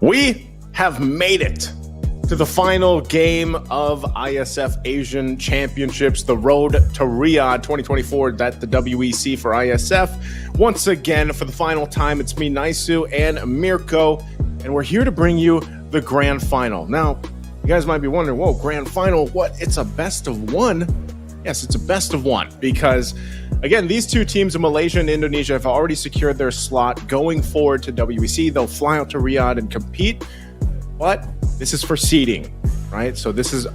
We have made it to the final game of IESF Asian Championships, the road to Riyadh 2024, that the WEC for IESF. Once again, for the final time, it's me, Naisu, and Mirko, and we're here to bring you the grand final. Now, you guys might be wondering, whoa, grand final, what? It's a best of one? Yes, it's a best of one, because again, these two teams in Malaysia and Indonesia have already secured their slot going forward to WEC. They'll fly out to Riyadh and compete, but this is for seeding, right? So this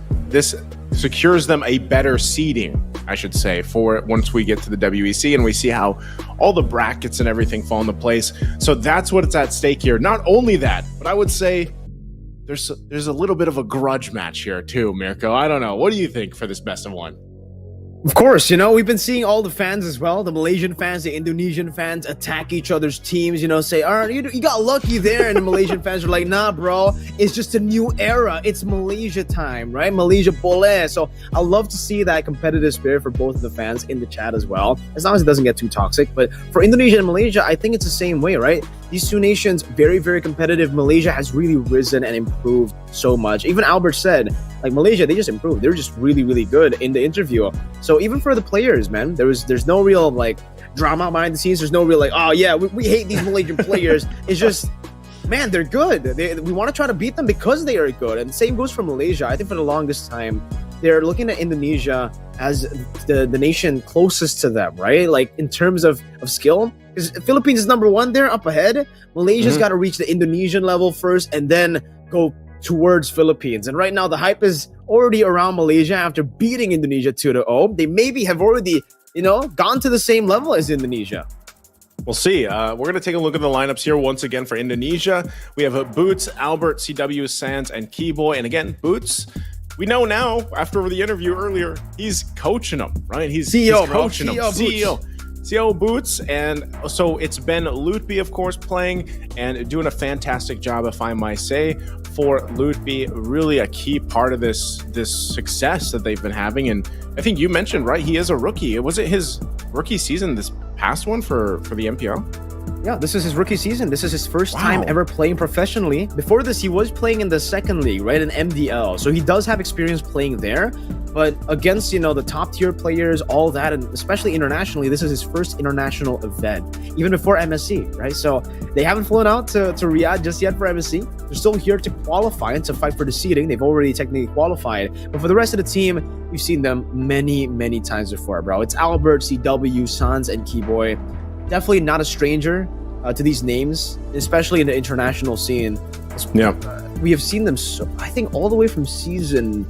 secures them a better seeding, I should say, for once we get to the WEC and we see how all the brackets and everything fall into place. So that's what's at stake here. Not only that, but I would say there's a little bit of a grudge match here too, Mirko. I don't know. What do you think for this best of one? Of course, we've been seeing all the fans as well, the Malaysian fans, the Indonesian fans attack each other's teams, say, you got lucky there. And the Malaysian fans are like, nah, bro, it's just a new era. It's Malaysia time, right? Malaysia boleh. So I love to see that competitive spirit for both of the fans in the chat as well, as long as it doesn't get too toxic. But for Indonesia and Malaysia, I think it's the same way, right? These two nations, very, very competitive. Malaysia has really risen and improved so much. Even Albert said, Malaysia, they just improved. They're just really, really good in the interview. So even for the players, man, there's no real drama behind the scenes. There's no real oh yeah, we hate these Malaysian players. It's just, man, they're good. We want to try to beat them because they are good. And the same goes for Malaysia. I think for the longest time, they're looking at Indonesia as the nation closest to them, right? In terms of skill. Because Philippines is number one, they're up ahead. Malaysia's got to reach the Indonesian level first and then go towards Philippines. And right now the hype is already around Malaysia after beating Indonesia 2-0. They maybe have already, gone to the same level as Indonesia. We'll see. We're going to take a look at the lineups here once again for Indonesia. We have Boots, Albert, CW, Sands, and Keyboy. And again, Boots, we know now, after the interview earlier, he's coaching them, right? He's coaching them. CEO Boots, and so it's been Lutby, of course, playing and doing a fantastic job, if I might say, for Lutby. Really a key part of this success that they've been having. And I think you mentioned, right, he is a rookie. Was it his rookie season, this past one for the MPL? Yeah, this is his rookie season. This is his first time ever playing professionally. Before this, he was playing in the second league, right, in MDL. So he does have experience playing there. But against, the top tier players, all that, and especially internationally, this is his first international event, even before MSC, right? So they haven't flown out to Riyadh just yet for MSC. They're still here to qualify and to fight for the seeding. They've already technically qualified. But for the rest of the team, we've seen them many, many times before, bro. It's Albert, CW, Sans, and Keyboy. Definitely not a stranger to these names, especially in the international scene. Yeah, we have seen them, I think, all the way from season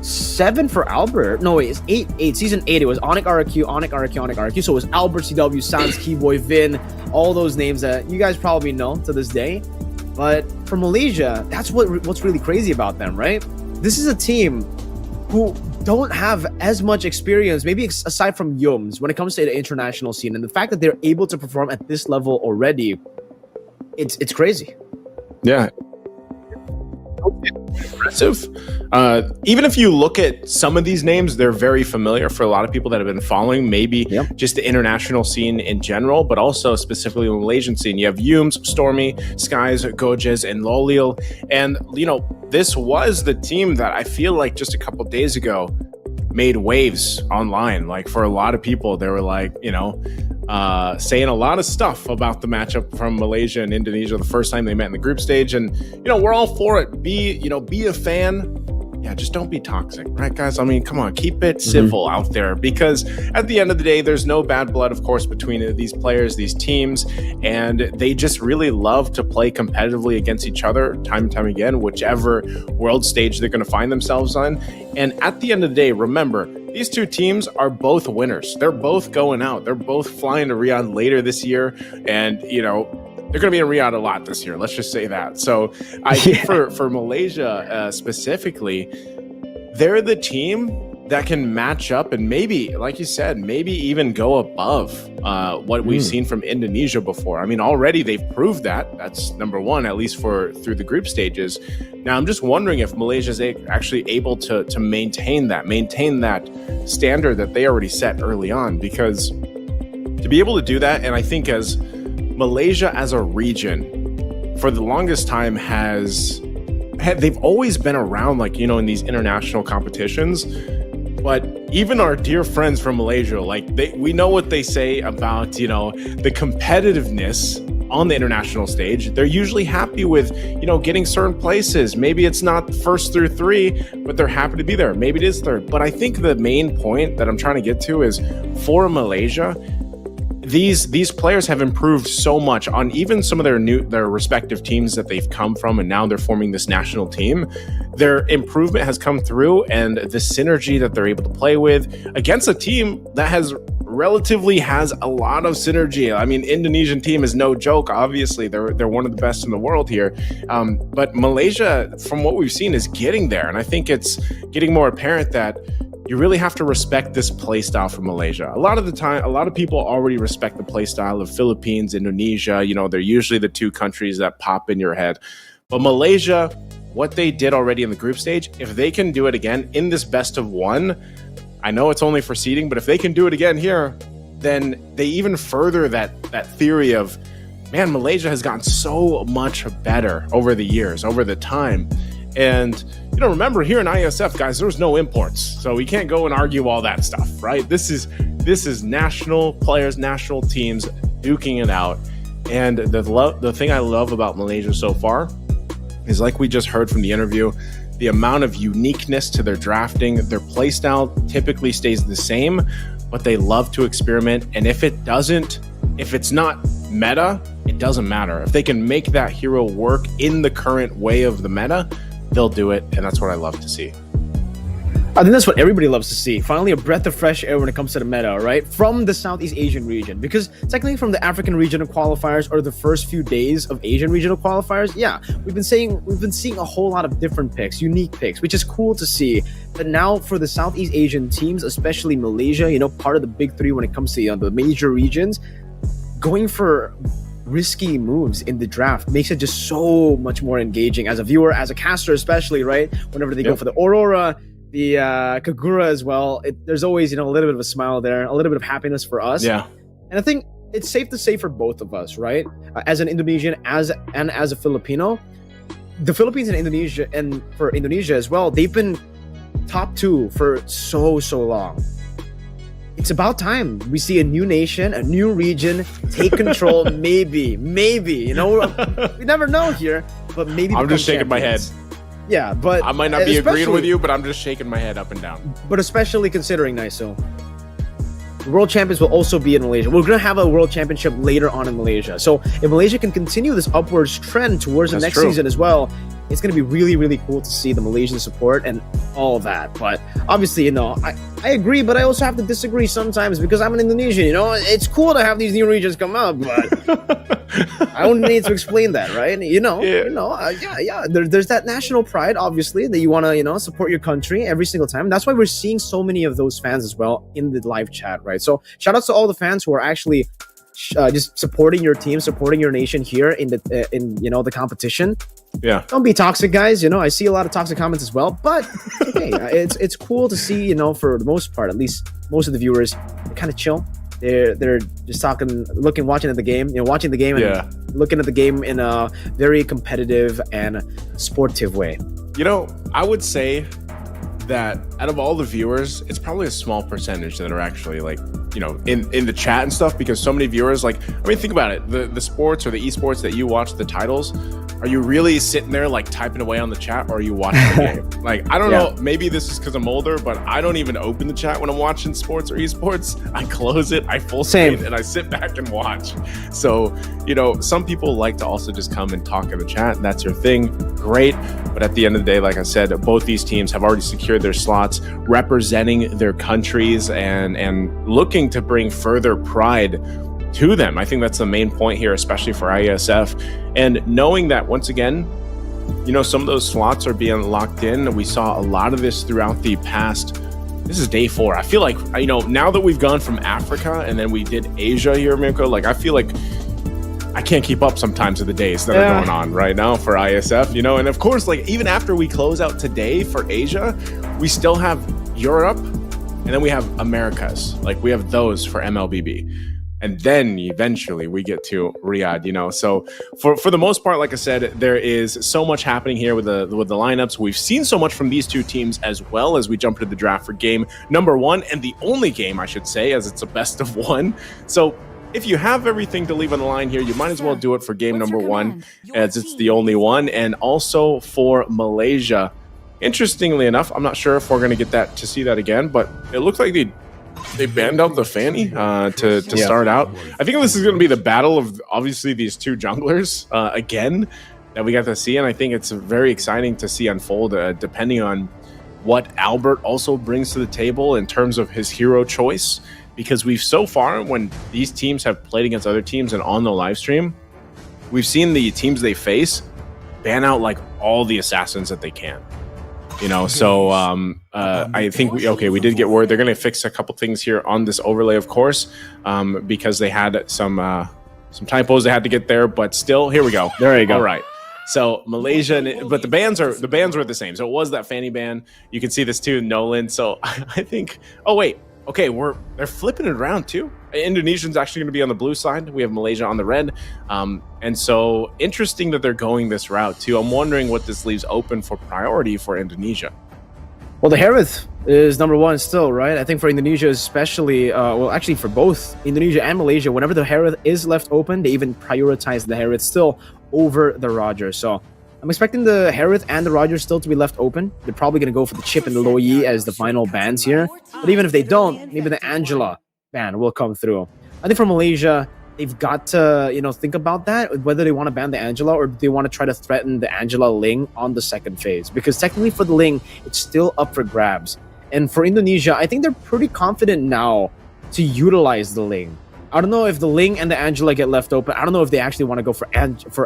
7 for Albert. No, wait, it's 8. Season 8, it was Onyx RQ. So it was Albert, CW, Sans, Keyboy, Vin, all those names that you guys probably know to this day. But for Malaysia, that's what's really crazy about them, right? This is a team who don't have as much experience, maybe aside from Yums, when it comes to the international scene. And the fact that they're able to perform at this level already, it's crazy. Yeah. Impressive. Even if you look at some of these names, they're very familiar for a lot of people that have been following maybe just the international scene in general, but also specifically the Malaysian scene. You have Yums, Stormy, Skies, Gojes, and Lolil. And, this was the team that I feel like just a couple days ago made waves online. For a lot of people, they were saying a lot of stuff about the matchup from Malaysia and Indonesia the first time they met in the group stage. And, we're all for it. Be a fan. Yeah, just don't be toxic, right, guys? I mean, come on, keep it civil out there, because at the end of the day, there's no bad blood, of course, between these players, these teams, and they just really love to play competitively against each other time and time again, whichever world stage they're going to find themselves on. And at the end of the day, remember, these two teams are both winners. They're both going out. They're both flying to Riyadh later this year, and, they're going to be in Riyadh a lot this year. Let's just say that. So I think for Malaysia specifically, they're the team that can match up and maybe, like you said, maybe even go above what we've seen from Indonesia before. I mean, already they've proved that. That's number one, at least through the group stages. Now, I'm just wondering if Malaysia is actually able to maintain that standard that they already set early on, because to be able to do that, and I think as Malaysia as a region for the longest time they've always been around, like, you know, in these international competitions. But even our dear friends from Malaysia, like, we know what they say about, you know, the competitiveness on the international stage. They're usually happy with, you know, getting certain places. Maybe it's not first through 3, but they're happy to be there. Maybe it is third. But I think the main point that I'm trying to get to is, for Malaysia, these players have improved so much on even some of their respective teams that they've come from, and now they're forming this national team. Their improvement has come through, and the synergy that they're able to play with against a team that has a lot of synergy. I mean, Indonesian team is no joke. Obviously, they're one of the best in the world here. But Malaysia, from what we've seen, is getting there, and I think it's getting more apparent that you really have to respect this play style from Malaysia. A lot of the time, a lot of people already respect the play style of Philippines, Indonesia. You know, they're usually the 2 countries that pop in your head. But Malaysia, what they did already in the group stage, if they can do it again in this best of 1, I know it's only for seeding, but if they can do it again here, then they even further that theory of, man, Malaysia has gotten so much better over the years, over the time. And, you know, remember, here in IESF, guys, there's no imports, so we can't go and argue all that stuff, right? This is national players, national teams duking it out. And the thing I love about Malaysia so far is, like we just heard from the interview, the amount of uniqueness to their drafting. Their play style typically stays the same, but they love to experiment. And if it's not meta, it doesn't matter. If they can make that hero work in the current way of the meta, they'll do it, and that's what I love to see. I think that's what everybody loves to see. Finally, a breath of fresh air when it comes to the meta, right? From the Southeast Asian region. Because technically from the African regional qualifiers, or the first few days of Asian regional qualifiers, yeah, we've been seeing a whole lot of different picks, unique picks, which is cool to see. But now for the Southeast Asian teams, especially Malaysia, you know, part of the big 3 when it comes to, you know, the major regions, going for risky moves in the draft makes it just so much more engaging as a viewer, as a caster especially, right? Whenever they go for the Aurora, the Kagura as well, there's always, you know, a little bit of a smile there, a little bit of happiness for us. Yeah. And I think it's safe to say for both of us, right? As an Indonesian, as a Filipino, the Philippines and Indonesia, and for Indonesia as well, they've been top 2 for so long. It's about time we see a new nation, a new region take control. maybe, you know, we never know here, but maybe I'm just shaking my head. Yeah, but I might not be agreeing with you, but I'm just shaking my head up and down. But especially considering, Naiso, the World Champions will also be in Malaysia. We're going to have a World Championship later on in Malaysia. So if Malaysia can continue this upwards trend towards the next season as well, it's going to be really cool to see the Malaysian support and all of that. But obviously, you know, I agree, but I also have to disagree sometimes because I'm an Indonesian. You know, it's cool to have these new regions come up, but I don't need to explain that, right? There's that national pride, obviously, that you want to, you know, support your country every single time. That's why we're seeing so many of those fans as well in the live chat, right? So shout outs to all the fans who are actually just supporting your team, supporting your nation here in the competition. Yeah, don't be toxic, guys. You know, I see a lot of toxic comments as well, but okay, it's cool to see. You know, for the most part, at least most of the viewers, they're kind of chill. They're just watching the game, and looking at the game in a very competitive and sportive way. You know, I would say that out of all the viewers, it's probably a small percentage that are actually, like, you know, in the chat and stuff, because so many viewers, like, I mean, think about it, the sports or the esports that you watch, the titles, are you really sitting there like typing away on the chat, or are you watching the game? Like, I don't know, maybe this is because I'm older, but I don't even open the chat when I'm watching sports or esports. I close it, I full screen, and I sit back and watch. So, you know, some people like to also just come and talk in the chat, and that's your thing, great. But at the end of the day, like I said, both these teams have already secured their slots, representing their countries and looking to bring further pride to them. I think that's the main point here, especially for IESF. And knowing that, once again, you know, some of those slots are being locked in. We saw a lot of this throughout the past. This is day 4. I feel like, you know, now that we've gone from Africa and then we did Asia here, Mirko, like, I feel like I can't keep up sometimes with the days that are going on right now for IESF, you know. And of course, like, even after we close out today for Asia, we still have Europe, and then we have Americas. Like, we have those for MLBB. and then eventually we get to Riyadh, you know. So for the most part, like I said, there is so much happening here with the lineups. We've seen so much from these two teams as well as we jump into the draft for game number 1, and the only game, I should say, as it's a best of 1. So if you have everything to leave on the line here, you might as well do it for game number 1, as it's the only one, and also for Malaysia. Interestingly enough, I'm not sure if we're going to get that to see that again, but it looks like they banned out the Fanny to start out. I think this is going to be the battle of obviously these two junglers again that we got to see, and I think it's very exciting to see unfold depending on what Albert also brings to the table in terms of his hero choice, because we've so far, when these teams have played against other teams and on the live stream, we've seen the teams they face ban out like all the assassins that they can. You know, so I think we did get word they're going to fix a couple things here on this overlay, of course, because they had some typos they had to get there, but still, here we go. There you go. All right. So Malaysia, but the bans were the same. So it was that Fanny ban. You can see this too, Nolan. So I think. Oh wait. Okay, they're flipping it around too. Indonesia's actually going to be on the blue side. We have Malaysia on the red. And so interesting that they're going this route too. I'm wondering what this leaves open for priority for Indonesia. Well, the Harith is number 1 still, right? I think for Indonesia especially, well, actually for both Indonesia and Malaysia, whenever the Harith is left open, they even prioritize the Harith still over the Roger. So I'm expecting the Harith and the Roger still to be left open. They're probably going to go for the Chip and the Lo Yi as the final bans here. But even if they don't, maybe the Angela ban will come through. I think for Malaysia, they've got to, think about that, whether they want to ban the Angela or they want to try to threaten the Angela Ling on the second phase. Because technically for the Ling, it's still up for grabs. And for Indonesia, I think they're pretty confident now to utilize the Ling. I don't know if the Ling and the Angela get left open. I don't know if they actually want to go for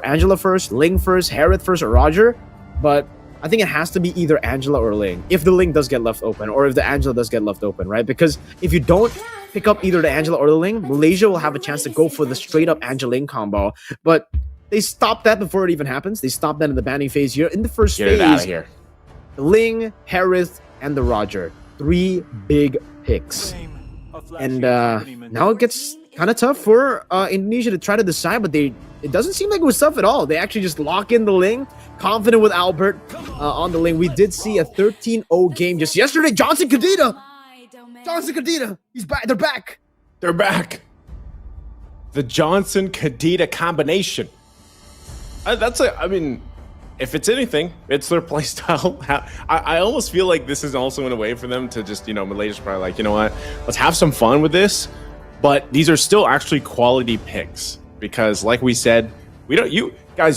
Angela first, Ling first, Harith first, or Roger. But I think it has to be either Angela or Ling if the Ling does get left open, or if the Angela does get left open, right? Because if you don't pick up either the Angela or the Ling, Malaysia will have a chance to go for the straight up Angela-Ling combo. But they stopped that before it even happens. They stopped that in the banning phase here. In the first phase, get it out of here. The Ling, Harith, and the Roger. 3 big picks. And now it gets kind of tough for Indonesia to try to decide, but it doesn't seem like it was tough at all. They actually just lock in the Ling, confident with Albert on the Ling. We did see a 13-0 game just yesterday. Johnson Kadita, he's back. They're back. The Johnson Kadita combination. If it's anything, it's their play style. I almost feel like this is also in a way for them to just, Malaysia's probably like, you know what, let's have some fun with this. But these are still actually quality picks because, like we said, you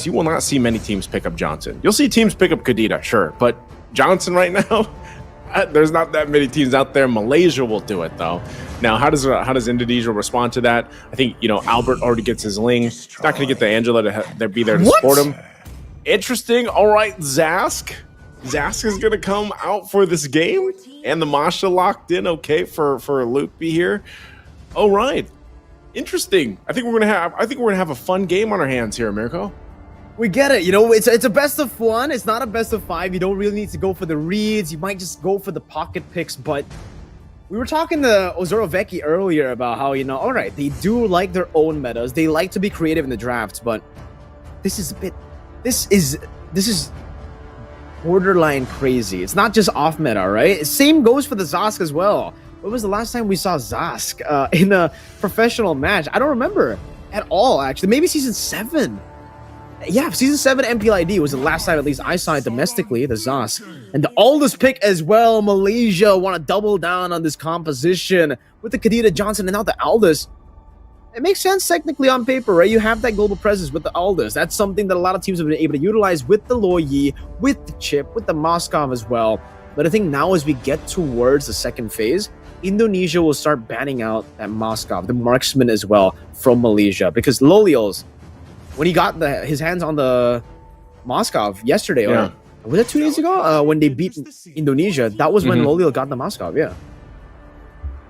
will not see many teams pick up Johnson. You'll see teams pick up Kadita, sure, but Johnson right now, there's not that many teams out there. Malaysia will do it though. Now, how does Indonesia respond to that? I think Albert already gets his Ling. He's not going to get the Angela to be there to support him. Interesting. All right, Zask is going to come out for this game, and the Masha locked in. Okay, for Luke be here. All right, interesting. I think we're gonna have a fun game on our hands here, Mirko. We get it. It's a best of 1. It's not a best of 5. You don't really need to go for the reads. You might just go for the pocket picks. But we were talking to Ozoro Vecchi earlier about how all right, they do like their own metas. They like to be creative in the drafts, but this is borderline crazy. It's not just off meta, right? Same goes for the Zask as well. When was the last time we saw Zask in a professional match? I don't remember at all, actually. Maybe season 7. Yeah, season 7 MPLID was the last time at least I saw it domestically, the Zask. And the Aldous pick as well. Malaysia want to double down on this composition with the Kadita Johnson and now the Aldous. It makes sense technically on paper, right? You have that global presence with the Aldous. That's something that a lot of teams have been able to utilize with the Lo Yi, with the Chip, with the Moskov as well. But I think now as we get towards the second phase, Indonesia will start banning out that Moskov, the marksman as well, from Malaysia. Because Lolios, when he got his hands on the Moskov yesterday, or was it 2 days ago? When they beat Indonesia, that was when Lolio got the Moskov, yeah.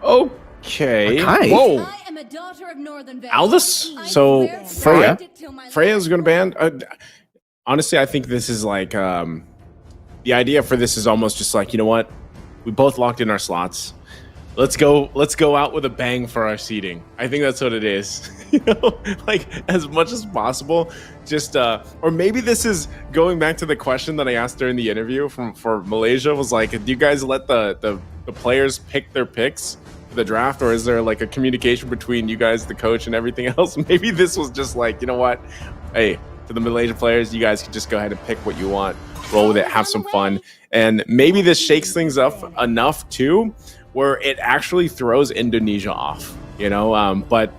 Okay. Whoa. Aldous? So Freya's going to ban? Honestly, I think this is like... the idea for this is almost just like, you know what? We both locked in our slots. Let's go out with a bang for our seeding. I think that's what it is. You know, like as much as possible. Just or maybe this is going back to the question that I asked during the interview for Malaysia, was like, do you guys let the players pick their picks for the draft, or is there like a communication between you guys, the coach, and everything else? Maybe this was just like, you know what? Hey, to the Malaysian players, you guys can just go ahead and pick what you want, roll with it, have some fun. And maybe this shakes things up enough too, where it actually throws Indonesia off, you know? But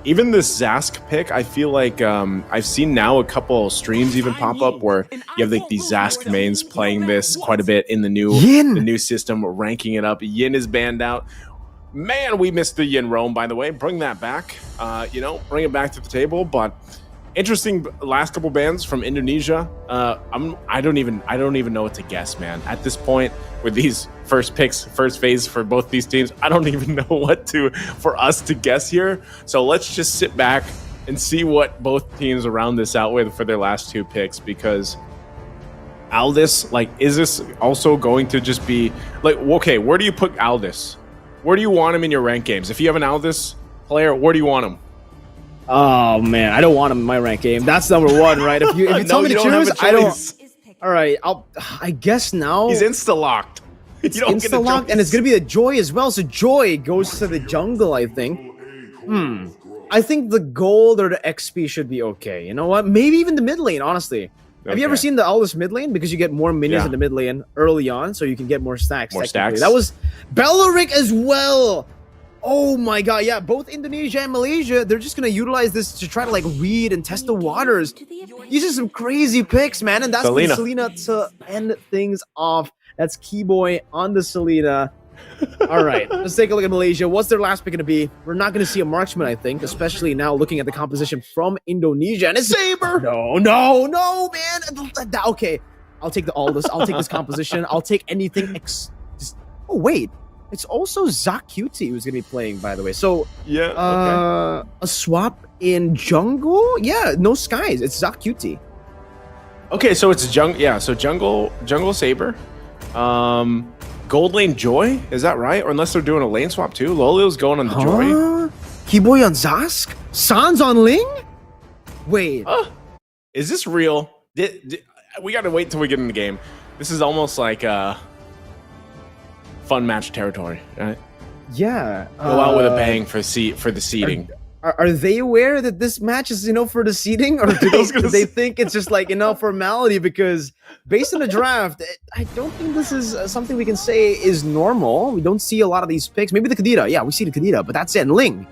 even this Zask pick, I feel like I've seen now a couple streams even pop up where you have like these Zask mains playing this quite a bit in the new system, ranking it up. Yin is banned out. Man, we missed the Yin Roam, by the way. Bring that back, you know, bring it back to the table. But interesting last couple bans from Indonesia. I don't even know what to guess, man. At this point, with these first picks, first phase for both these teams, I don't even know what for us to guess here. So let's just sit back and see what both teams round this out with for their last two picks, because Aldis, like, is this also going to just be like, okay, where do you put Aldis? Where do you want him in your rank games? If you have an Aldis player, where do you want him? Oh man, I don't want him in my rank game. That's number one, right? If you tell me to choose, I don't. All right, I guess now he's insta-locked. You don't get insta-locked, and it's gonna be a Joy as well. So Joy goes to the jungle, I think. I think the gold or the XP should be okay. You know what? Maybe even the mid lane, honestly. Okay. Have you ever seen the Aldous mid lane? Because you get more minions in the mid lane early on, so you can get more stacks. More stacks. That was Bellaric as well. Oh my god, yeah, both Indonesia and Malaysia, they're just gonna utilize this to try to like read and test the waters. These are some crazy picks, man, and that's Selena to end things off. That's Keyboy on the Selena. All right, let's take a look at Malaysia. What's their last pick gonna be? We're not gonna see a marksman, I think, especially now looking at the composition from Indonesia. And it's Saber! No, man! Okay, I'll take the Aldous, I'll take this composition, I'll take anything oh, wait. It's also Zacuti who's going to be playing, by the way. So, a swap in jungle? Yeah, no skies. It's Zacuti. Okay, so it's jungle Saber. Gold lane Joy, is that right? Or unless they're doing a lane swap too. Lolio's going on the Joy. Keyboy on Zask? Sans on Ling? Wait. Is this real? We got to wait till we get in the game. This is almost like fun match territory, right? Yeah. Go out with a bang for the seeding. Are they aware that this match is, for the seeding, or do they think it's just like, formality? Because based on the draft, I don't think this is something we can say is normal. We don't see a lot of these picks. Maybe the Kadira. Yeah, we see the Kadira, but that's it. And Ling.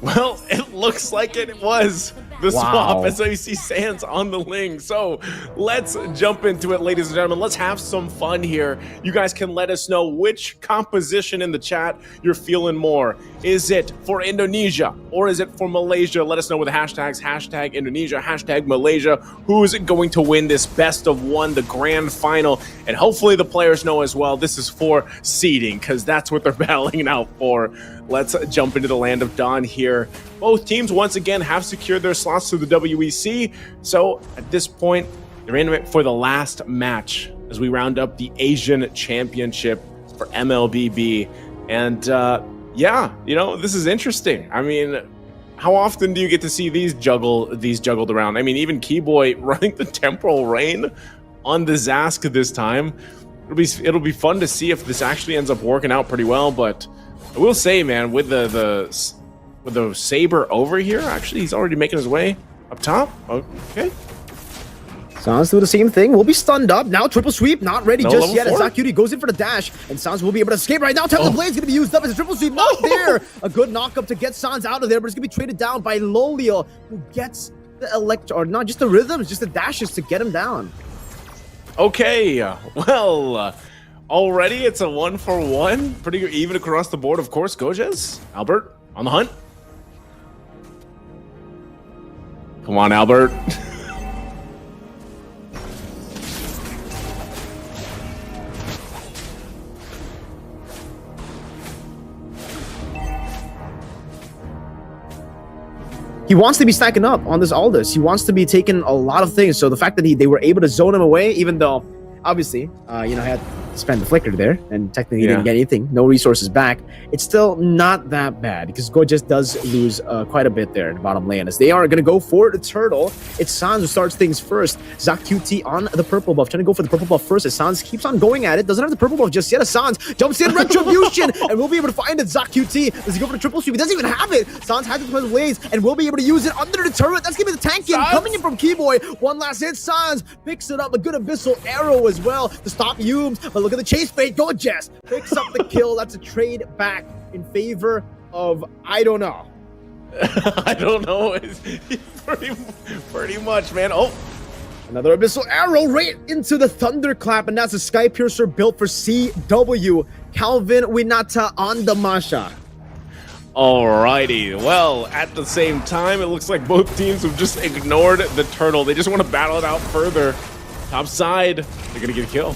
Well, it looks like it was the swap. And so you see Sans on the Ling. So let's jump into it, ladies and gentlemen. Let's have some fun here. You guys can let us know which composition in the chat you're feeling more. Is it for Indonesia or is it for Malaysia? Let us know with the hashtags, hashtag Indonesia, hashtag Malaysia. Who is going to win this best of one, the grand final? And hopefully the players know as well, this is for seeding, because that's what they're battling out for. Let's jump into the land of Dawn here. Both teams, once again, have secured their slots to the WEC. So at this point, they're in it for the last match as we round up the Asian Championship for MLBB. And yeah, this is interesting. I mean, how often do you get to see these juggled around? I mean, even Keyboy running the Temporal Rain on the Zask this time. It'll be fun to see if this actually ends up working out pretty well, but I will say, man, with the Saber over here, actually, he's already making his way up top. Okay. Sans do the same thing. We'll be stunned up. Now triple sweep, not ready just yet. Zacuti goes in for the dash, and Sans will be able to escape right now. The Blade's going to be used up as a triple sweep. Not there. A good knock-up to get Sans out of there, but it's going to be traded down by Lolio, who gets the or not just the rhythms, just the dashes to get him down. Okay, well, already it's a 1-for-1. Pretty even across the board, of course. Gojes, Albert on the hunt. Come on, Albert. He wants to be stacking up on this Aldous. He wants to be taking a lot of things. So the fact that they were able to zone him away, even though, obviously, he had spend the flicker there, and technically he didn't get anything. No resources back. It's still not that bad because Gorgeous does lose quite a bit there in the bottom lane as they are going to go for the turtle. It's Sans who starts things first. ZocQT on the purple buff, trying to go for the purple buff first as Sans keeps on going at it. Doesn't have the purple buff just yet as Sans jumps in Retribution and we'll be able to find it. ZocQT, does he go for the triple sweep? He doesn't even have it. Sans has it with waves and we'll be able to use it under the turret. That's gonna be the tank in coming in from Keyboy. One last hit. Sans picks it up. A good abyssal arrow as well to stop Humes. But look at the chase fade. Gorgeous picks up the kill. That's a trade back in favor of I don't know. I don't know. It's pretty much, man. Oh, another abyssal arrow right into the thunderclap, and that's a sky piercer built for CW. Calvin Winata on the Masha. Alrighty, well, at the same time, it looks like both teams have just ignored the turtle. They just want to battle it out further. Top side, they're gonna get a kill.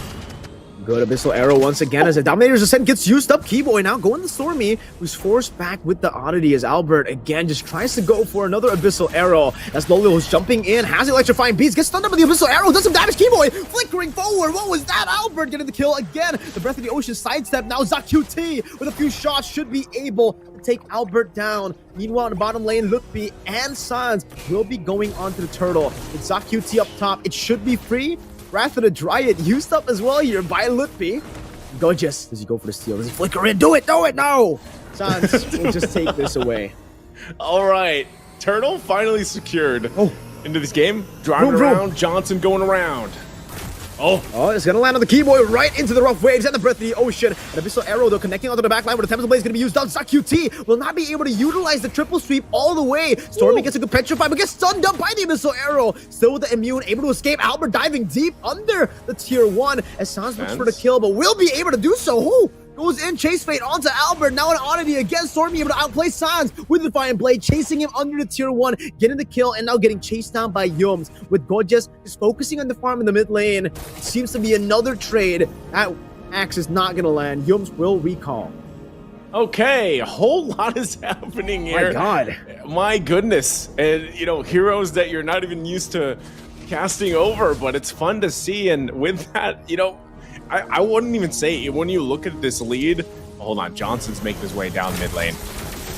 Good abyssal arrow once again as the Dominator's Ascent gets used up. Keyboy now going to Stormy, who's forced back with the oddity as Albert again just tries to go for another abyssal arrow. As Lolo who's jumping in, has electrifying beats, gets stunned up with the abyssal arrow, does some damage. Keyboy flickering forward. What was that? Albert getting the kill again. The Breath of the Ocean sidestep. Now ZocQT with a few shots should be able to take Albert down. Meanwhile, in the bottom lane, Lutfi and Sans will be going onto the turtle. With ZocQT up top, it should be free. Wrath of the Dryad used up as well here by Lutfi. Gorgeous. Does he go for the steal? Does he flicker in? Do it! No! Sans will just take this away. All right. Turtle finally secured into this game. Driving around. Johnson going around. Oh, it's gonna land on the Keyboy right into the rough waves and the Breath of the Ocean. An abyssal arrow though connecting onto the back line where the Tempest Blade is gonna be used on. ZocQT will not be able to utilize the triple sweep all the way. Stormy gets a good petrify but gets stunned up by the abyssal arrow. Still with the immune, able to escape. Albert diving deep under the tier 1 as Sans looks for the kill, but will be able to do so. Goes in, chase fade onto Albert. Now an oddity again. Stormy able to outplay Sans with the Defiant Blade, chasing him under the tier 1, getting the kill, and now getting chased down by Yums. With Gorgeous just focusing on the farm in the mid lane. It seems to be another trade. That axe is not gonna land. Yums will recall. Okay, a whole lot is happening here. My God. My goodness. And, you know, heroes that you're not even used to casting over, but it's fun to see. And with that, you know, I wouldn't even say, when you look at this lead, hold on, Johnson's making his way down mid lane.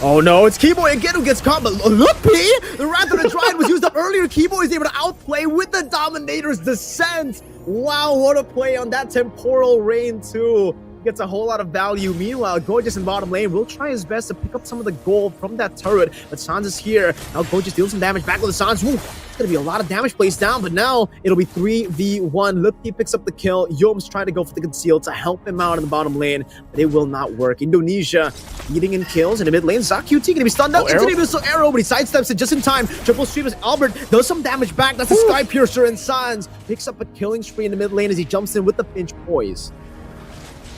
Oh no, it's Keyboy again who gets caught, but Lutfi, the Wrath of the Dryad was used up earlier. Keyboy is able to outplay with the Dominator's Descent. Wow, what a play on that Temporal Rain too. Gets a whole lot of value. Meanwhile, Gorgeous in bottom lane will try his best to pick up some of the gold from that turret, but Sans is here. Now Gorgeous deals some damage back with the Sans. Ooh, it's gonna be a lot of damage placed down, but now it'll be 3v1. Lutfi picks up the kill. Yums trying to go for the conceal to help him out in the bottom lane, but it will not work. Indonesia leading in kills in the mid lane. ZocQT gonna be stunned up into the abyssal arrow, but he sidesteps it just in time. Triple sweep as Albert does some damage back. That's a Sky Piercer, and Sans picks up a killing spree in the mid lane as he jumps in with the Finch Poise.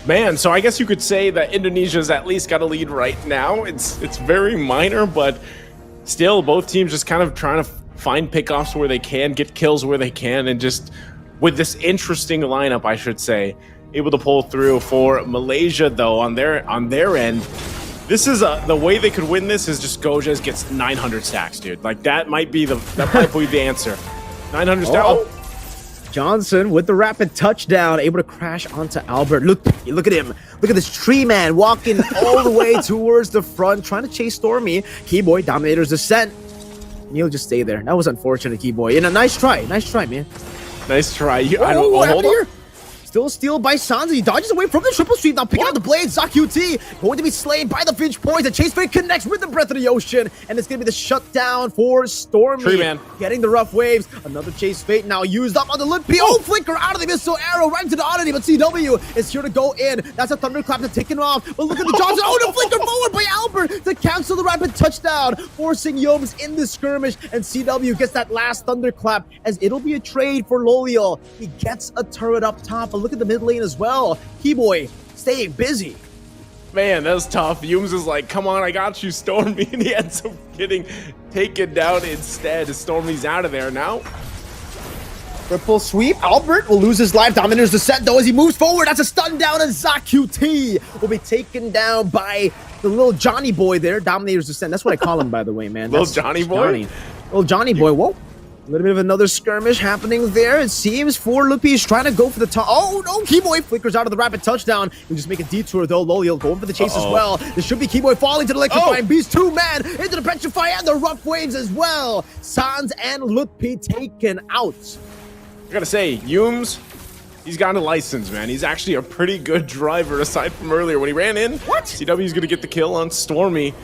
Man, so I guess you could say that Indonesia's at least got a lead right now. It's very minor, but still both teams just kind of trying to find pickoffs where they can, get kills where they can, and just with this interesting lineup, I should say, able to pull through. For Malaysia though, on their end, this is the way they could win this is just Gojas gets 900 stacks, dude. Like that might be the answer. 900 stacks. Johnson with the rapid touchdown, able to crash onto Albert. Look at him. Look at this tree man walking all the way towards the front, trying to chase Stormy. Keyboy, Dominator's Descent. And he'll just stay there. That was unfortunate, Keyboy. And a nice try, man. Nice try. Hold on. Still steal by Sans. He dodges away from the triple sweep. Now picking up the blade. ZocQT going to be slain by the Finch Poise. The chase fade connects with the Breath of the Ocean. And it's going to be the shutdown for Stormy. Tree man. Getting the rough waves. Another chase fade now used up on the Lutfi. Flicker out of the missile arrow right into the oddity. But CW is here to go in. That's a thunderclap to take him off. But look at the Johnson. The flicker forward by Albert to cancel the rapid touchdown. Forcing Yums in the skirmish. And CW gets that last thunderclap as it'll be a trade for Lolial. He gets a turret up top. But look at the mid lane as well. Keyboy staying busy. Man, that was tough. Yums is like, come on, I got you, Stormy. And he ends up getting taken down instead. Stormy's out of there now. Triple sweep. Albert will lose his life. Dominator's Descent though as he moves forward. That's a stun down, and ZocQT will be taken down by the little Johnny boy there. Dominator's Descent. That's what I call him, by the way, man. Little Johnny boy? Little Johnny boy. Whoa. A little bit of another skirmish happening there. It seems for Lupi is trying to go for the top. Oh no, Keyboy flickers out of the rapid touchdown. He'll just make a detour though. Loliel going for the chase as well. This should be Keyboy falling to the electrifying beast. 2-man into the petrify and the rough waves as well. Sans and Lupi taken out. I gotta say, Yumes, he's got a license, man. He's actually a pretty good driver aside from earlier when he ran in. What? CW's gonna get the kill on Stormy.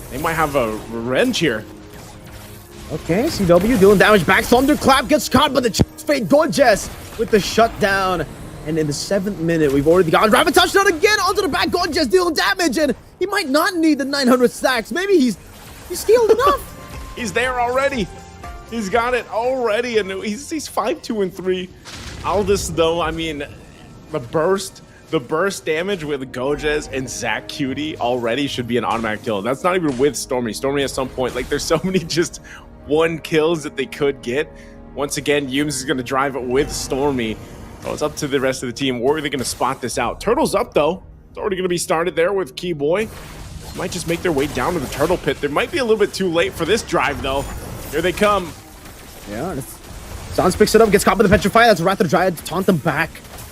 They might have a revenge here. Okay, CW dealing damage back. Thunderclap gets caught, but the chase fade. Gorgeous with the shutdown. And in the 7th minute, we've already got rapid touchdown again onto the back. Gorgeous dealing damage, and he might not need the 900 stacks. Maybe he's skilled enough. He's there already. He's got it already, and he's 5-2-3. Aldous, though, I mean, the burst damage with Gojes and Zach Cutie already should be an automatic kill. That's not even with Stormy. Stormy at some point, like, there's so many just 1 kills that they could get. Once again, Yumes is going to drive it with Stormy. So it's up to the rest of the team. Where are they going to spot this out? Turtle's up, though. It's already going to be started there with Keyboy. Might just make their way down to the turtle pit. They might be a little bit too late for this drive, though. Here they come. Yeah, Sans picks it up, gets caught by the petrify. That's Rather Dryad to taunt them back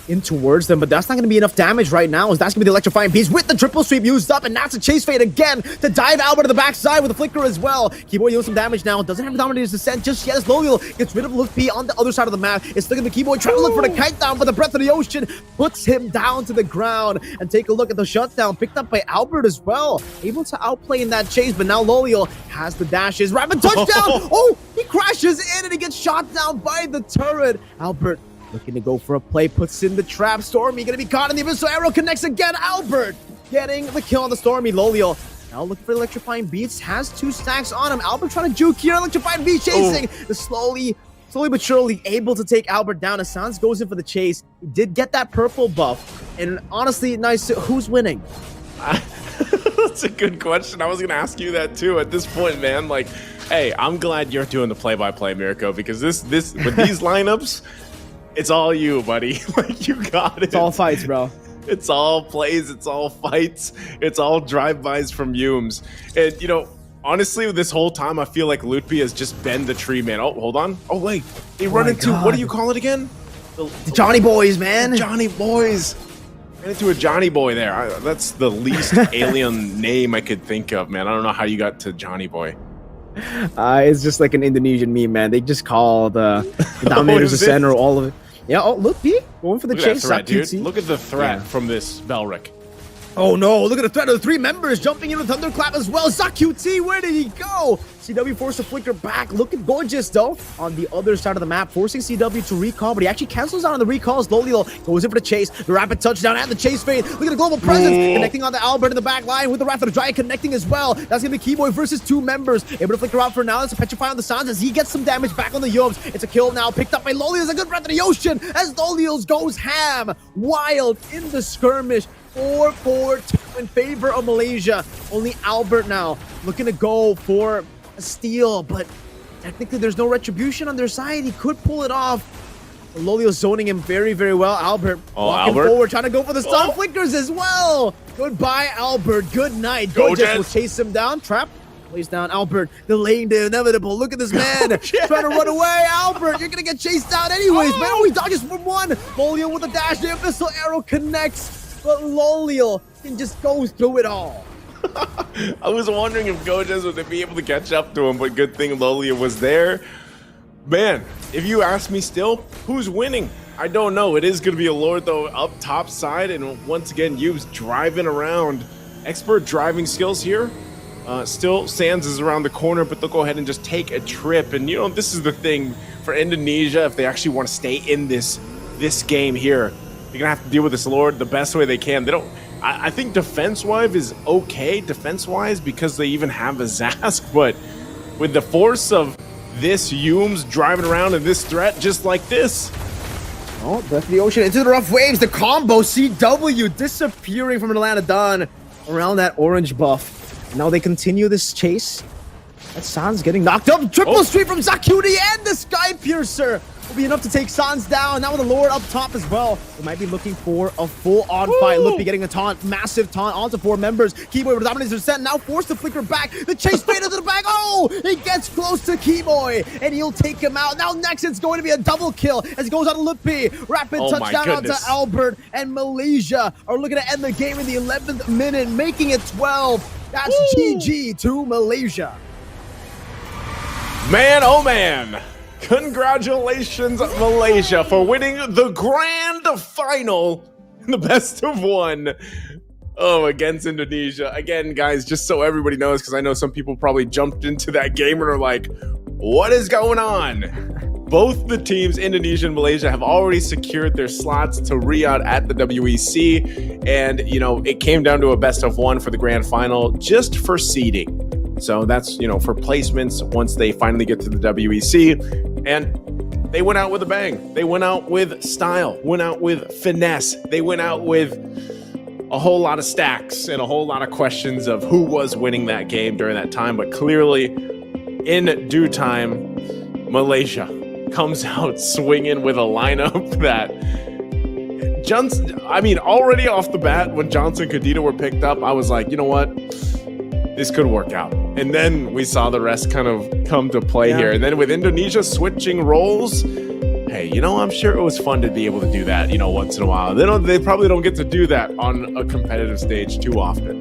in towards them, but that's not going to be enough damage right now, as that's going to be the electrifying beast with the triple sweep used up, and that's a chase fade again to dive Albert to the backside with a flicker as well. Keyboy deals some damage now, doesn't have the Dominator's Descent just yet as Loliel gets rid of Luffy on the other side of the map. It's still going to be Keyboy trying to look for the kite down, but the Breath of the Ocean puts him down to the ground. And take a look at the shutdown picked up by Albert as well, able to outplay in that chase, but now Loliel has the dashes. Rapid touchdown! Oh, he crashes in and he gets shot down by the turret. Albert looking to go for a play, puts in the trap. Stormy gonna be caught in the abyss, so arrow connects again. Albert getting the kill on the Stormy. Loliel now looking for electrifying beats, has 2 stacks on him. Albert trying to juke here, electrifying beat chasing. The slowly but surely able to take Albert down as Sans goes in for the chase. He did get that purple buff, and honestly, nice. Who's winning? That's a good question. I was gonna ask you that too at this point, man. Like, hey, I'm glad you're doing the play-by-play, Mirko, because this with these lineups, it's all you, buddy. Like, you got it. It's all fights, bro. It's all plays. It's all fights. It's all drive-bys from Yumes. And, you know, honestly, this whole time, I feel like Lutpi has just been the tree man. Oh, hold on. Oh, wait. They run into, what do you call it again? The Johnny Boys, man. The Johnny Boys. Ran into a Johnny Boy there. That's the least alien name I could think of, man. I don't know how you got to Johnny Boy. It's just like an Indonesian meme, man. They just call the Dominator's Descent or all of it. Yeah, oh, look, P, going for the chase. Threat, dude. Look at the threat from this Belric. Oh no, look at the threat of the 3 members jumping in with Thunderclap as well. ZaQT, where did he go? CW forced to flicker back. Looking gorgeous though on the other side of the map, forcing CW to recall, but he actually cancels out on the recalls. Loliel goes in for the chase, the rapid touchdown and the chase fade. Look at the global presence connecting on the Albert in the back line with the Wrath of the Giant connecting as well. That's gonna be Keyboy versus 2 members. Able to flicker out for now. That's a petrify on the Sans as he gets some damage back on the Yobs. It's a kill now picked up by Loliel. It's a good Breath of the Ocean as Loliel goes ham. Wild in the skirmish. 4-4-2 in favor of Malaysia. Only Albert now looking to go for a steal, but technically there's no retribution on their side. He could pull it off. Loliel zoning him very, very well. Albert walking forward, trying to go for the stun flickers as well. Goodbye, Albert. Good night. Gojes will chase him down. Trap plays down Albert, delaying the inevitable. Look at this man trying to run away. Albert, you're gonna get chased down anyways. Man, he dodges from 1. Loliel with a dash. The abyssal arrow connects. But Loliel can just go through it all. I was wondering if Gojes would be able to catch up to him, but good thing Loliel was there. Man, if you ask me still, who's winning? I don't know. It is going to be a Lord, though, up top side. And once again, Yube's driving around. Expert driving skills here. Still, Sans is around the corner, but they'll go ahead and just take a trip. And, you know, this is the thing for Indonesia, if they actually want to stay in this game here. They're gonna have to deal with this Lord the best way they can. They don't. I think defense-wise is okay, defense-wise, because they even have a Zask. But with the force of this Yumes driving around in this threat, just like this. Oh, Breath of the Ocean into the rough waves. The combo CW disappearing from Atlanta Dawn around that orange buff. Now they continue this chase. That Sans getting knocked up. Triple sweep from ZaQT and the Sky Pierce. Piercer will be enough to take Sans down. Now with the Lord up top as well. They might be looking for a full-on fight. Look, getting a taunt, massive taunt onto 4 members. Keyboy dominates their set, now forced to flicker back. The chase fade into the back. Oh, he gets close to Keyboy, and he'll take him out. Now next it's going to be a double kill as it goes on to Lippy. Rapid touchdown onto Albert, and Malaysia are looking to end the game in the 11th minute, making it 12. That's GG to Malaysia. Man, oh man. Congratulations, Malaysia, for winning the grand final in the best of 1 against Indonesia. Again, guys, just so everybody knows, because I know some people probably jumped into that game and are like, what is going on? Both the teams, Indonesia and Malaysia, have already secured their slots to Riyadh at the WEC. And, you know, it came down to a best of 1 for the grand final just for seeding. So that's, you know, for placements once they finally get to the WEC. And they went out with a bang. They went out with style, went out with finesse. They went out with a whole lot of stacks and a whole lot of questions of who was winning that game during that time. But clearly, in due time, Malaysia comes out swinging with a lineup that already off the bat, when Johnson and Kadita were picked up, I was like, you know what? This could work out. And then we saw the rest kind of come to play here. And then with Indonesia switching roles, hey, you know, I'm sure it was fun to be able to do that, you know, once in a while. They probably don't get to do that on a competitive stage too often.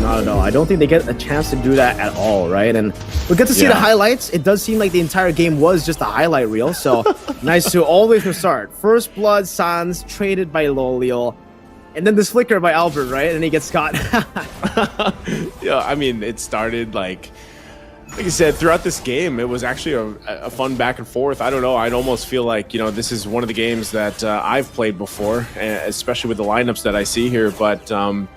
Not at all. I don't think they get a chance to do that at all, right? And we get to see the highlights. It does seem like the entire game was just a highlight reel. So nice to all the way from the start. First blood, Sans, traded by Lolio. And then this flicker by Albert, right? And he gets caught. Yeah, I mean, it started like I said, throughout this game, it was actually a fun back and forth. I don't know. I'd almost feel like, you know, this is one of the games that I've played before, especially with the lineups that I see here. But, you know,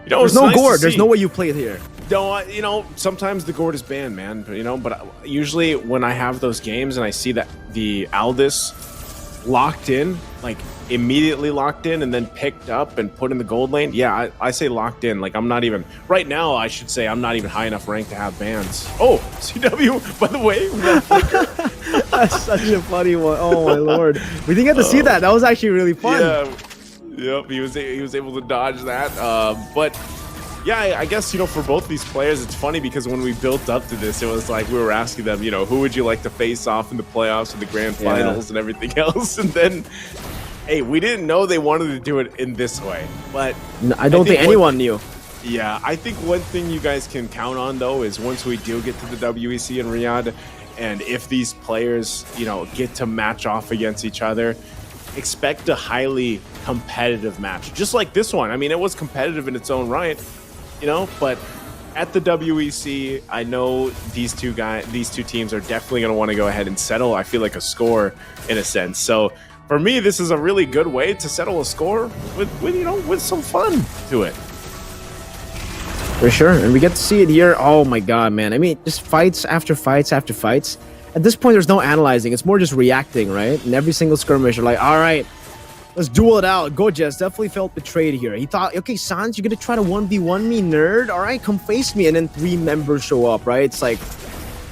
there's no Gord. There's no way you play it here. No, you know, sometimes the Gord is banned, man. You know, but usually when I have those games and I see that the Aldous locked in, like immediately locked in and then picked up and put in the gold lane, yeah, I say locked in. Like, I'm not even right now, I should say I'm not even high enough rank to have bans. Oh, CW, by the way, that's such a funny one. Oh my lord, we didn't get to see that. That was actually really fun. Yeah, yep, he was able to dodge that. But yeah, I guess, you know, for both these players, it's funny because when we built up to this, it was like we were asking them, you know, who would you like to face off in the playoffs and the grand finals and everything else, and then, hey, we didn't know they wanted to do it in this way, but no, I don't think anyone knew. Yeah, I think one thing you guys can count on, though, is once we do get to the WEC in Riyadh, and if these players, you know, get to match off against each other, expect a highly competitive match, just like this one. I mean, it was competitive in its own right, you know, but at the WEC, I know these two teams are definitely going to want to go ahead and settle, I feel like, a score in a sense. So for me, this is a really good way to settle a score with you know, with some fun to it. For sure, and we get to see it here. Oh my god, man. I mean, just fights after fights after fights. At this point, there's no analyzing. It's more just reacting, right? And every single skirmish, you're like, all right, let's duel it out. Gojes definitely felt betrayed here. He thought, okay, Sans, you're going to try to 1v1 me, nerd? All right, come face me. And then 3 members show up, right? It's like,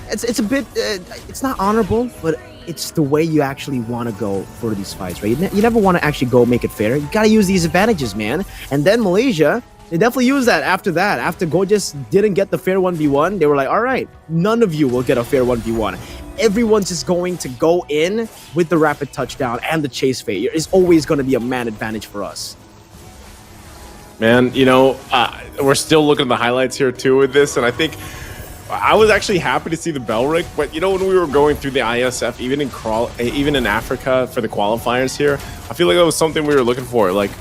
it's a bit, it's not honorable, but it's the way you actually want to go for these fights, right? You never want to actually go make it fair. You got to use these advantages, man. And then Malaysia, they definitely used that after that. After Gojes didn't get the fair 1v1, they were like, all right, none of you will get a fair 1v1. Everyone's just going to go in with the rapid touchdown and the chase fade. It's always going to be a man advantage for us. Man, you know, we're still looking at the highlights here too with this, and I think I was actually happy to see the Belric, but you know, when we were going through the IESF, even in Africa for the qualifiers here, I feel like that was something we were looking for. Like,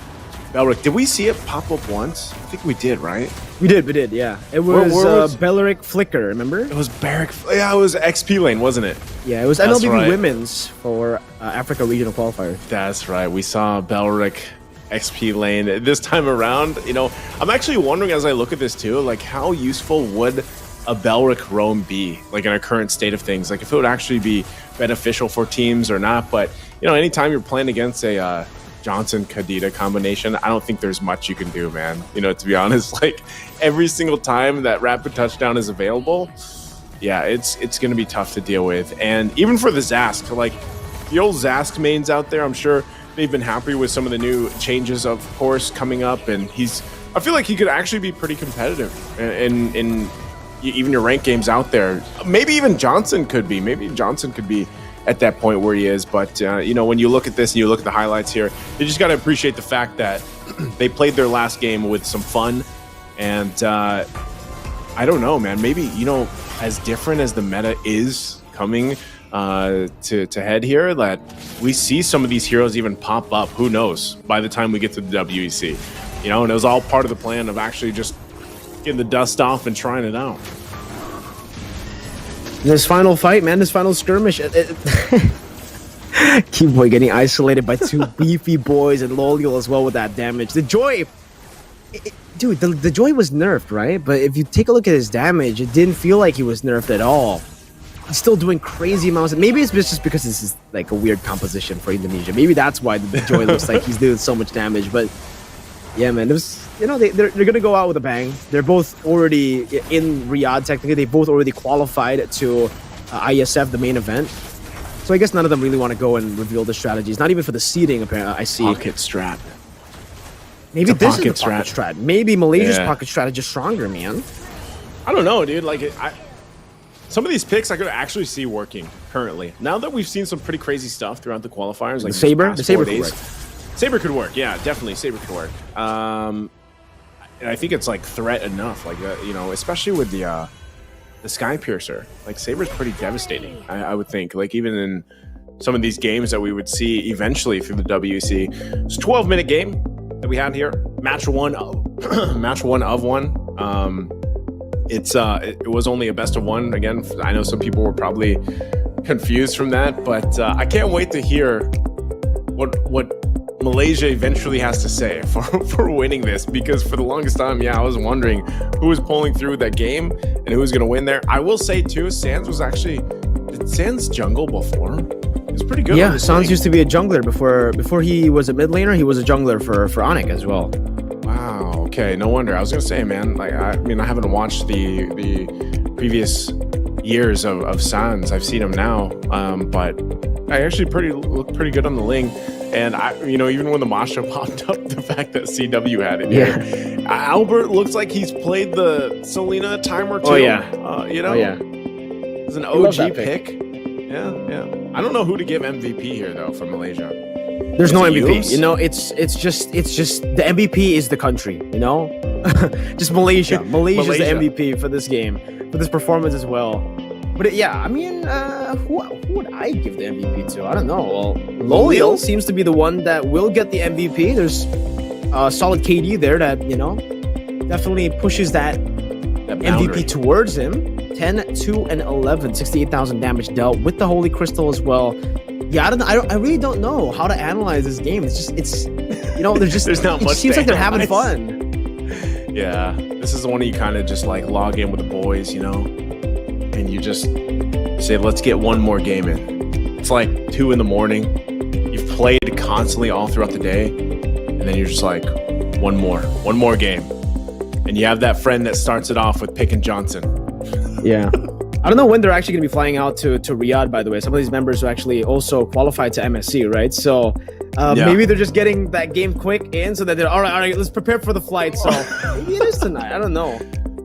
Belric, did we see it pop up once? I think we did, right? We did, yeah. It was Belric Flicker, remember? It was Barrick. Yeah, it was XP lane, wasn't it? Yeah, it was MLBB Women's for Africa Regional Qualifier. That's right. We saw Belric XP lane this time around. You know, I'm actually wondering as I look at this too, like, how useful would a Belric roam be, like, in our current state of things? Like, if it would actually be beneficial for teams or not. But, you know, anytime you're playing against a Johnson Kadita combination, I don't think there's much you can do, man. You know, to be honest, like, every single time that rapid touchdown is available, yeah, it's going to be tough to deal with. And even for the Zask, like the old Zask mains out there, I'm sure they've been happy with some of the new changes, of course, coming up. And I feel like he could actually be pretty competitive in even your ranked games out there. Maybe even Johnson could be. Maybe Johnson could be at that point where he is. But, when you look at this and you look at the highlights here, you just got to appreciate the fact that they played their last game with some fun. And I don't know, man. Maybe, as different as the meta is coming to head here, that we see some of these heroes even pop up. Who knows by the time we get to the WEC? And it was all part of the plan of actually just getting the dust off and trying it out. This final fight, man, this final skirmish. Keyboy getting isolated by two beefy boys and Loliel as well with that damage. The Joy, dude, the Joy was nerfed, right? But if you take a look at his damage, it didn't feel like he was nerfed at all. He's still doing crazy amounts. Maybe it's just because this is like a weird composition for Indonesia. Maybe that's why the Joy looks like he's doing so much damage. But yeah, man, it was, they're gonna go out with a bang. They're both already in Riyadh. Technically, they both already qualified to IESF, the main event. So I guess none of them really want to go and reveal the strategies. Not even for the seeding, apparently. I see. Pocket strat. Maybe this is the pocket strat. Maybe Malaysia's pocket strat is just stronger, man. I don't know, dude. Like, some of these picks I could actually see working currently. Now that we've seen some pretty crazy stuff throughout the qualifiers, like the Saber could work. Saber could work, yeah, definitely. Saber could work. And I think it's like threat enough, like especially with the Sky Piercer. Like Saber's pretty devastating, I would think. Like even in some of these games that we would see eventually through the WC. It's a 12-minute game that we had here. Match one of one. It was only a best of one. Again, I know some people were probably confused from that, but I can't wait to hear what Malaysia eventually has to say for winning this, because for the longest time, I was wondering who was pulling through that game and who was going to win there. I will say too, Sans was actually, did Sans jungle before? He was pretty good. Yeah, Sans used to be a jungler before he was a mid laner. He was a jungler for Onyx as well. Wow. Okay. No wonder. I was gonna say, man. Like, I haven't watched the previous years of Sans. I've seen him now, but I actually look pretty good on the Ling. And even when the Masha popped up, the fact that CW had it here, Albert looks like he's played the Selena timer too. Oh yeah. It's an OG pick. Yeah. I don't know who to give MVP here though for Malaysia. There's no MVP. It's just the MVP is the country. Just Malaysia. Malaysia's the MVP for this game, for this performance as well. But who would I give the MVP to? I don't know. Well, Loliel seems to be the one that will get the MVP. There's a solid KD there that definitely pushes that MVP towards him. 10, 2, and 11, 68,000 damage dealt with the Holy Crystal as well. Yeah, I really don't know how to analyze this game. There's not much. It seems like they're having fun. Yeah, this is the one you kind of just like log in with the boys, and you just say, let's get one more game in. It's like 2 a.m. You've played constantly all throughout the day, and then you're just like, one more game, and you have that friend that starts it off with picking Johnson. Yeah. I don't know when they're actually going to be flying out to Riyadh, by the way. Some of these members who actually also qualified to MSC, right? So maybe they're just getting that game quick in so that they're, all right, let's prepare for the flight. So maybe it is tonight. I don't know.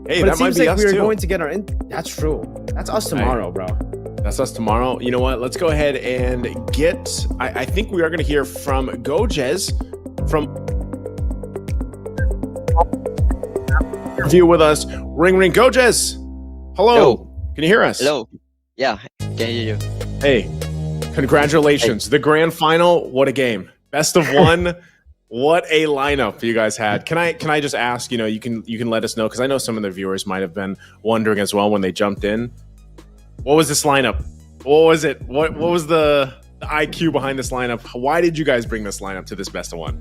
Hey, but that might be us we're too. Going to get our... That's true. That's us tomorrow, bro. That's us tomorrow. You know what? Let's go ahead and get... I think we are going to hear from Gojez from... Review with us. Ring. Gojez! Hello. Yo. Can you hear us? Hello. Yeah, can hear you. Hey, congratulations. Hey. The grand final, what a game. Best of one. What a lineup you guys had. Can I just ask, you can let us know, because I know some of the viewers might have been wondering as well when they jumped in. What was this lineup? What was it? What was the IQ behind this lineup? Why did you guys bring this lineup to this best of one?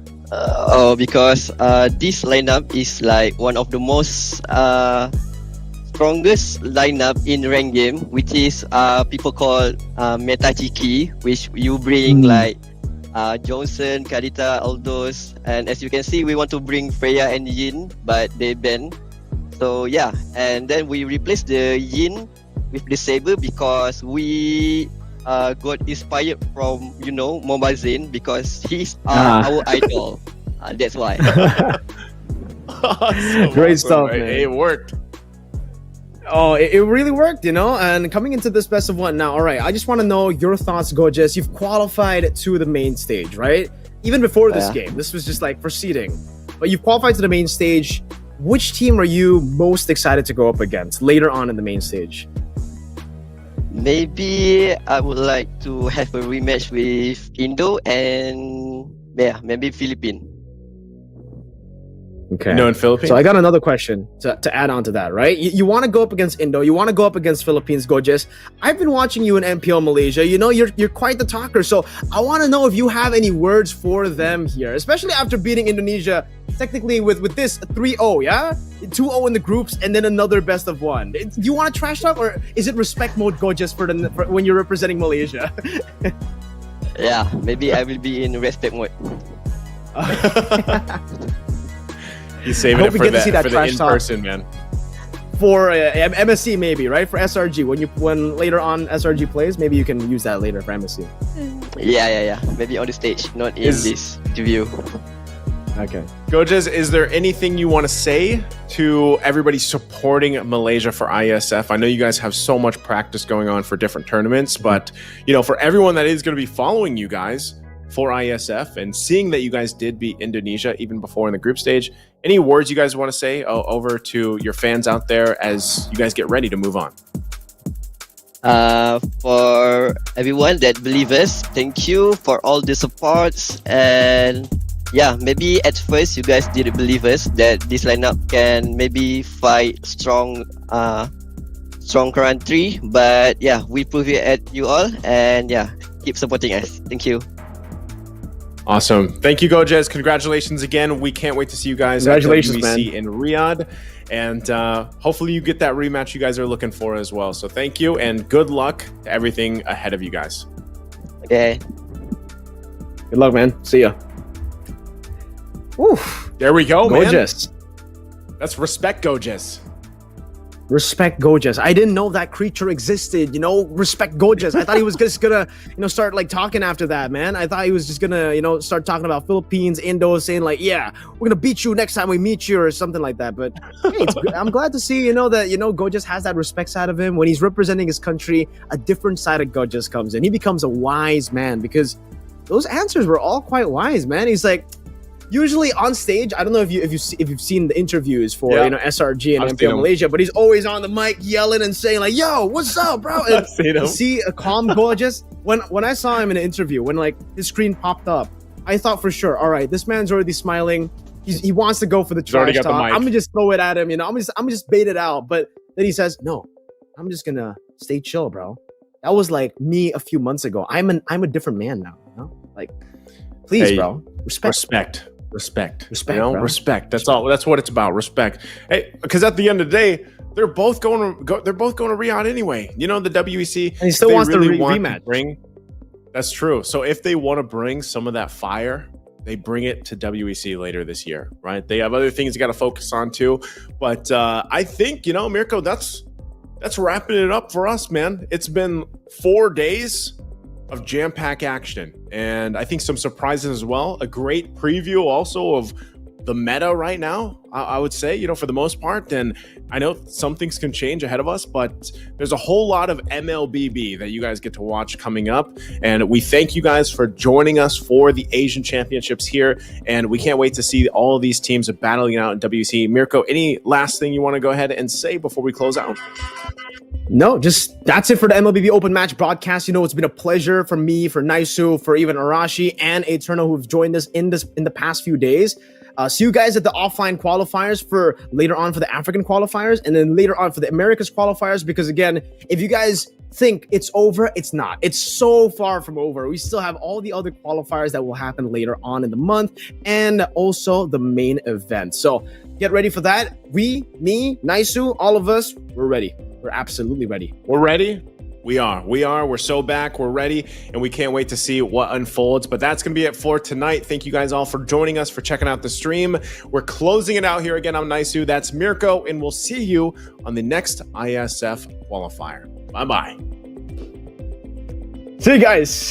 Because this lineup is like one of the most strongest lineup in ranked game, which is people call meta Chiki, which you bring like Johnson, Kadita, all those. And as you can see, we want to bring Freya and Yin, but they banned. So yeah, and then we replace the Yin with the saber because we got inspired from Mobile Zane because he's our idol. That's why. Great stuff, man. It worked. Oh, it really worked, and coming into this best of one now. All right, I just want to know your thoughts, Gojes. You've qualified to the main stage, right? Even before this game, this was just like proceeding, but you've qualified to the main stage. Which team are you most excited to go up against later on in the main stage? Maybe I would like to have a rematch with Indo and maybe Philippines. Okay. Indo and Philippines. So I got another question to add on to that, right? You want to go up against Indo, you want to go up against Philippines, Gojes. I've been watching you in MPL Malaysia. You're quite the talker. So I want to know if you have any words for them here, especially after beating Indonesia, technically with this 3-0, yeah? 2-0 in the groups and then another best of one. Do you want to trash talk or is it respect mode, Gojes, for when you're representing Malaysia? Yeah, maybe I will be in respect mode. He's saving it for the in-person, man. For MSC maybe, right? For SRG, when later on SRG plays, maybe you can use that later for MSC. Yeah. Maybe on the stage, not in this interview. Okay. Gojes, is there anything you want to say to everybody supporting Malaysia for IESF? I know you guys have so much practice going on for different tournaments, but for everyone that is going to be following you guys for IESF and seeing that you guys did beat Indonesia even before in the group stage, any words you guys want to say over to your fans out there as you guys get ready to move on? For everyone that believe us, thank you for all the supports. And maybe at first you guys didn't believe us that this lineup can maybe fight strong country, but we prove it at you all, and keep supporting us. Thank you. Awesome. Thank you, Gojes. Congratulations again. We can't wait to see you guys at WEC in Riyadh. And hopefully you get that rematch you guys are looking for as well. So thank you and good luck to everything ahead of you guys. Okay. Good luck, man. See ya. Oof. There we go, man. Gojes. That's respect, Gojes. Respect Gojes. I didn't know that creature existed, respect Gojes. I thought he was just gonna, start like talking after that, man. I thought he was just gonna, start talking about Philippines, Indo, saying like, yeah, we're gonna beat you next time we meet you or something like that. But hey, it's good. I'm glad to see, that, Gojes has that respect side of him. When he's representing his country, a different side of Gojes comes in. He becomes a wise man because those answers were all quite wise, man. He's like, usually on stage, I don't know if you've seen the interviews for SRG and MPL Malaysia, but he's always on the mic yelling and saying like, "Yo, what's up, bro?" And you see a calm Gojes. When I saw him in an interview, when like his screen popped up, I thought for sure, all right, this man's already smiling. He wants to go for the trash talk. I'm gonna just throw it at him, I'm just bait it out. But then he says, "No, I'm just gonna stay chill, bro." That was like me a few months ago. I'm a different man now. Like, please, bro, respect. Respect. Respect. That's all. That's what it's about. Respect. Hey, because at the end of the day, they're both going to Riyadh anyway. The WEC. And he still wants the rematch. That's true. So if they want to bring some of that fire, they bring it to WEC later this year, right? They have other things you got to focus on too. But I think Mirko, that's wrapping it up for us, man. It's been 4 days of jam-packed action, and I think some surprises as well. A great preview also of the meta right now, I would say, for the most part. And I know some things can change ahead of us, but there's a whole lot of MLBB that you guys get to watch coming up. And we thank you guys for joining us for the Asian Championships here. And we can't wait to see all of these teams battling out in WC. Mirko, any last thing you want to go ahead and say before we close out? No, just that's it for the MLBB Open Match broadcast. It's been a pleasure for me, for Naisu, for even Arashi and Eternal who've joined us in the past few days. See you guys at the offline qualifiers for later on for the African qualifiers and then later on for the Americas qualifiers. Because again, if you guys think it's over, it's not. It's so far from over. We still have all the other qualifiers that will happen later on in the month and also the main event. So get ready for that. Me, Naisu, all of us, we're ready. We're absolutely ready. We're ready. We are. We're so back. We're ready. And we can't wait to see what unfolds. But that's going to be it for tonight. Thank you guys all for joining us, for checking out the stream. We're closing it out here again. I'm Naisu. That's Mirko. And we'll see you on the next IESF qualifier. Bye-bye. See you guys.